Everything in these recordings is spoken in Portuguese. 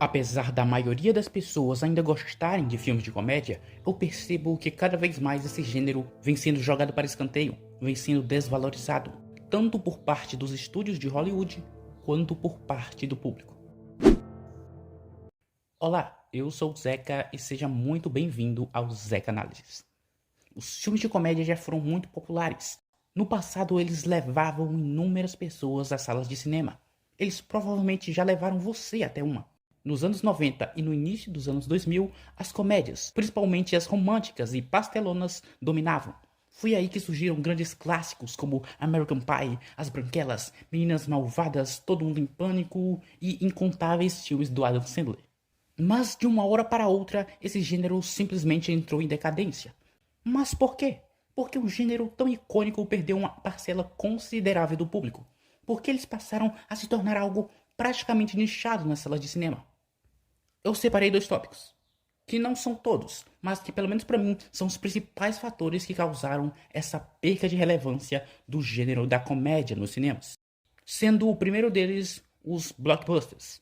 Apesar da maioria das pessoas ainda gostarem de filmes de comédia, eu percebo que cada vez mais esse gênero vem sendo jogado para escanteio, vem sendo desvalorizado, tanto por parte dos estúdios de Hollywood, quanto por parte do público. Olá, eu sou o Zeca e seja muito bem-vindo ao Zeca Análises. Os filmes de comédia já foram muito populares. No passado eles levavam inúmeras pessoas às salas de cinema. Eles provavelmente já levaram você até uma. Nos anos 90 e no início dos anos 2000, as comédias, principalmente as românticas e pastelonas, dominavam. Foi aí que surgiram grandes clássicos como American Pie, As Branquelas, Meninas Malvadas, Todo Mundo em Pânico e incontáveis filmes do Adam Sandler. Mas de uma hora para outra, esse gênero simplesmente entrou em decadência. Mas por quê? Porque um gênero tão icônico perdeu uma parcela considerável do público. Porque eles passaram a se tornar algo praticamente nichado nas salas de cinema. Eu separei dois tópicos, que não são todos, mas que pelo menos para mim são os principais fatores que causaram essa perca de relevância do gênero da comédia nos cinemas. Sendo o primeiro deles os blockbusters.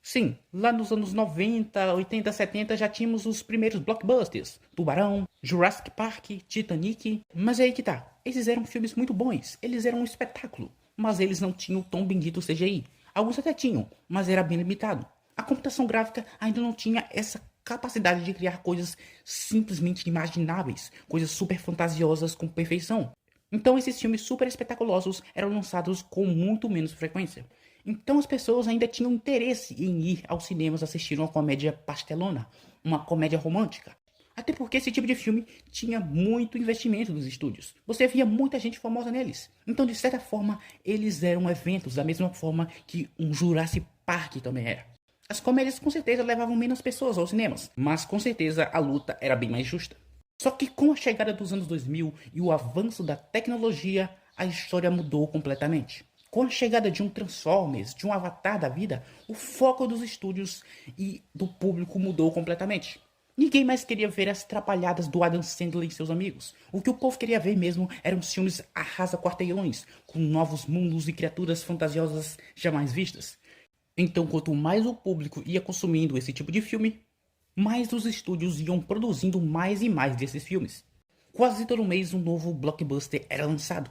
Sim, lá nos anos 90, 80, 70 já tínhamos os primeiros blockbusters. Tubarão, Jurassic Park, Titanic. Mas é aí que tá. Esses eram filmes muito bons, eles eram um espetáculo. Mas eles não tinham o tão bendito CGI. Alguns até tinham, mas era bem limitado. A computação gráfica ainda não tinha essa capacidade de criar coisas simplesmente inimagináveis, coisas super fantasiosas com perfeição. Então esses filmes super espetaculosos eram lançados com muito menos frequência. Então as pessoas ainda tinham interesse em ir aos cinemas assistir uma comédia pastelona, uma comédia romântica. Até porque esse tipo de filme tinha muito investimento dos estúdios. Você via muita gente famosa neles. Então, de certa forma, eles eram eventos da mesma forma que um Jurassic Park também era. As comédias com certeza levavam menos pessoas aos cinemas, mas com certeza a luta era bem mais justa. Só que com a chegada dos anos 2000 e o avanço da tecnologia, a história mudou completamente. Com a chegada de um Transformers, de um Avatar da vida, o foco dos estúdios e do público mudou completamente. Ninguém mais queria ver as trapalhadas do Adam Sandler e seus amigos. O que o povo queria ver mesmo eram filmes arrasa-quarteirões, com novos mundos e criaturas fantasiosas jamais vistas. Então, quanto mais o público ia consumindo esse tipo de filme, mais os estúdios iam produzindo mais e mais desses filmes. Quase todo mês um novo blockbuster era lançado.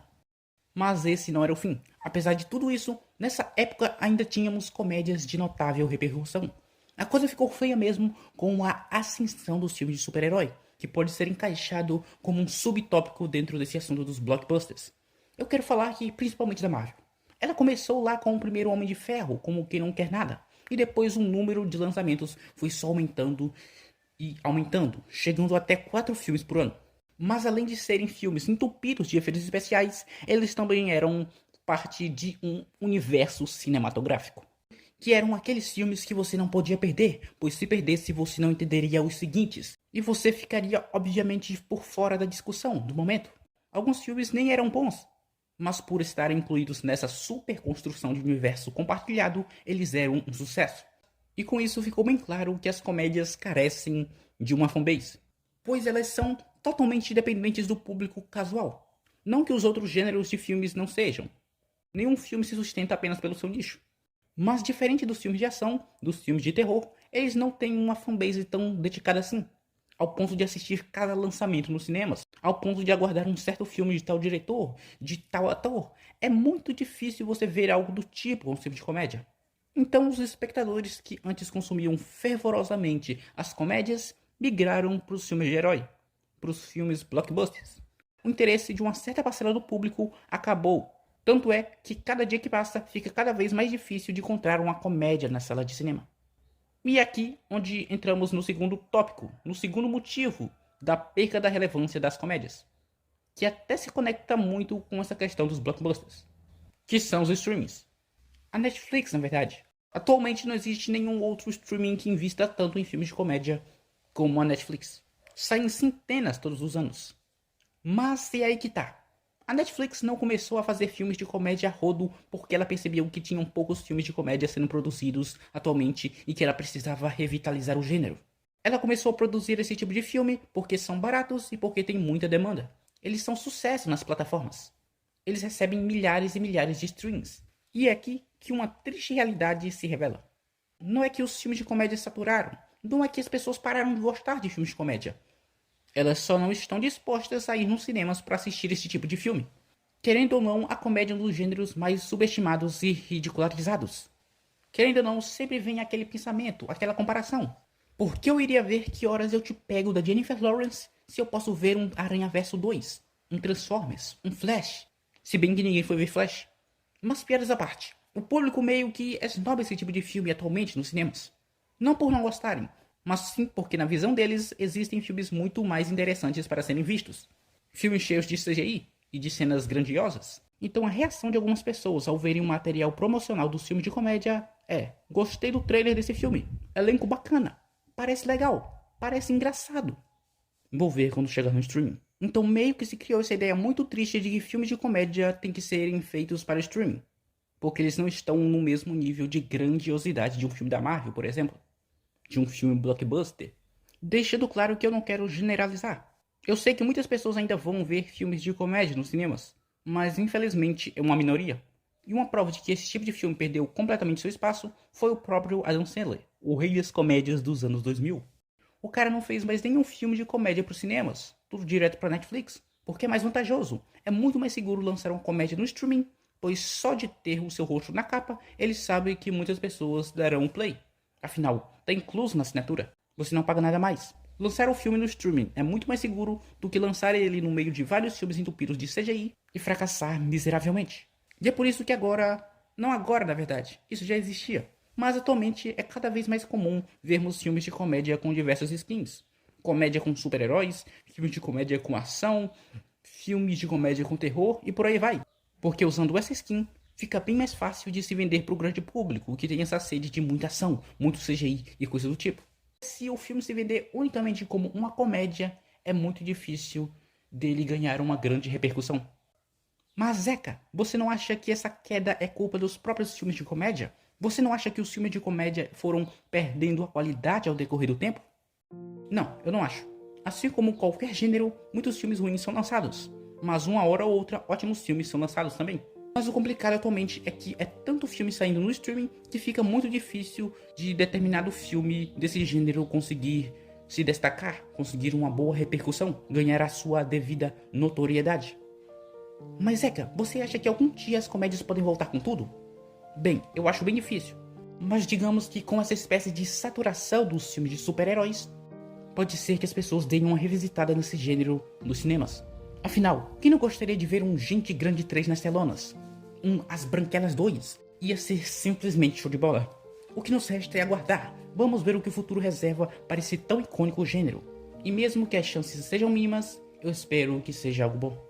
Mas esse não era o fim. Apesar de tudo isso, nessa época ainda tínhamos comédias de notável repercussão. A coisa ficou feia mesmo com a ascensão dos filmes de super-herói, que pode ser encaixado como um subtópico dentro desse assunto dos blockbusters. Eu quero falar aqui principalmente da Marvel. Ela começou lá com o primeiro Homem de Ferro, como quem não quer nada. E depois o número de lançamentos foi só aumentando e aumentando, chegando até 4 filmes por ano. Mas além de serem filmes entupidos de efeitos especiais, eles também eram parte de um universo cinematográfico. Que eram aqueles filmes que você não podia perder, pois se perdesse você não entenderia os seguintes. E você ficaria obviamente por fora da discussão do momento. Alguns filmes nem eram bons, mas por estarem incluídos nessa super construção de universo compartilhado, eles eram um sucesso. E com isso ficou bem claro que as comédias carecem de uma fanbase, pois elas são totalmente dependentes do público casual. Não que os outros gêneros de filmes não sejam. Nenhum filme se sustenta apenas pelo seu nicho. Mas diferente dos filmes de ação, dos filmes de terror, eles não têm uma fanbase tão dedicada assim, ao ponto de assistir cada lançamento nos cinemas, ao ponto de aguardar um certo filme de tal diretor, de tal ator. É muito difícil você ver algo do tipo com um filme de comédia. Então os espectadores que antes consumiam fervorosamente as comédias migraram para os filmes de herói, para os filmes blockbusters. O interesse de uma certa parcela do público acabou. Tanto é que cada dia que passa fica cada vez mais difícil de encontrar uma comédia na sala de cinema. E é aqui onde entramos no segundo tópico, no segundo motivo da perca da relevância das comédias, que até se conecta muito com essa questão dos blockbusters, que são os streamings. A Netflix, na verdade. Atualmente não existe nenhum outro streaming que invista tanto em filmes de comédia como a Netflix. Saem centenas todos os anos. Mas é aí que tá. A Netflix não começou a fazer filmes de comédia a rodo porque ela percebeu que tinham poucos filmes de comédia sendo produzidos atualmente e que ela precisava revitalizar o gênero. Ela começou a produzir esse tipo de filme porque são baratos e porque tem muita demanda. Eles são sucesso nas plataformas. Eles recebem milhares e milhares de streams. E é aqui que uma triste realidade se revela. Não é que os filmes de comédia saturaram. Não é que as pessoas pararam de gostar de filmes de comédia. Elas só não estão dispostas a ir nos cinemas para assistir esse tipo de filme. Querendo ou não, a comédia é um dos gêneros mais subestimados e ridicularizados. Querendo ou não, sempre vem aquele pensamento, aquela comparação. Por que eu iria ver Que Horas Eu Te Pego da Jennifer Lawrence se eu posso ver um Aranhaverso 2, um Transformers, um Flash? Se bem que ninguém foi ver Flash. Mas piadas à parte, o público meio que esnoba esse tipo de filme atualmente nos cinemas. Não por não gostarem, mas sim porque na visão deles existem filmes muito mais interessantes para serem vistos. Filmes cheios de CGI e de cenas grandiosas. Então a reação de algumas pessoas ao verem o material promocional dos filmes de comédia é: gostei do trailer desse filme, elenco bacana, parece legal, parece engraçado. Vou ver quando chegar no streaming. Então meio que se criou essa ideia muito triste de que filmes de comédia têm que serem feitos para streaming, porque eles não estão no mesmo nível de grandiosidade de um filme da Marvel, por exemplo, de um filme blockbuster. Deixando claro que eu não quero generalizar. Eu sei que muitas pessoas ainda vão ver filmes de comédia nos cinemas, mas infelizmente é uma minoria. E uma prova de que esse tipo de filme perdeu completamente seu espaço foi o próprio Adam Sandler, o rei das comédias dos anos 2000. O cara não fez mais nenhum filme de comédia para os cinemas, tudo direto para Netflix, porque é mais vantajoso. É muito mais seguro lançar uma comédia no streaming, pois só de ter o seu rosto na capa, ele sabe que muitas pessoas darão um play. Afinal, está incluso na assinatura. Você não paga nada mais. Lançar o filme no streaming é muito mais seguro do que lançar ele no meio de vários filmes entupidos de CGI e fracassar miseravelmente. E é por isso que agora, não agora na verdade, isso já existia, mas atualmente é cada vez mais comum vermos filmes de comédia com diversas skins. Comédia com super-heróis, filmes de comédia com ação, filmes de comédia com terror e por aí vai. Porque usando essa skin, fica bem mais fácil de se vender para o grande público, que tem essa sede de muita ação, muito CGI e coisa do tipo. Se o filme se vender unicamente como uma comédia, é muito difícil dele ganhar uma grande repercussão. Mas Zeca, você não acha que essa queda é culpa dos próprios filmes de comédia? Você não acha que os filmes de comédia foram perdendo a qualidade ao decorrer do tempo? Não, eu não acho. Assim como qualquer gênero, muitos filmes ruins são lançados, mas uma hora ou outra ótimos filmes são lançados também. Mas o complicado atualmente é que é tanto filme saindo no streaming que fica muito difícil de determinado filme desse gênero conseguir se destacar, conseguir uma boa repercussão, ganhar a sua devida notoriedade. Mas Zeca, você acha que algum dia as comédias podem voltar com tudo? Bem, eu acho bem difícil. Mas digamos que com essa espécie de saturação dos filmes de super-heróis, pode ser que as pessoas deem uma revisitada nesse gênero nos cinemas. Afinal, quem não gostaria de ver um Gente Grande 3 nas telonas? Um As Branquelas 2? Ia ser simplesmente show de bola. O que nos resta é aguardar. Vamos ver o que o futuro reserva para esse tão icônico gênero. E mesmo que as chances sejam mínimas, eu espero que seja algo bom.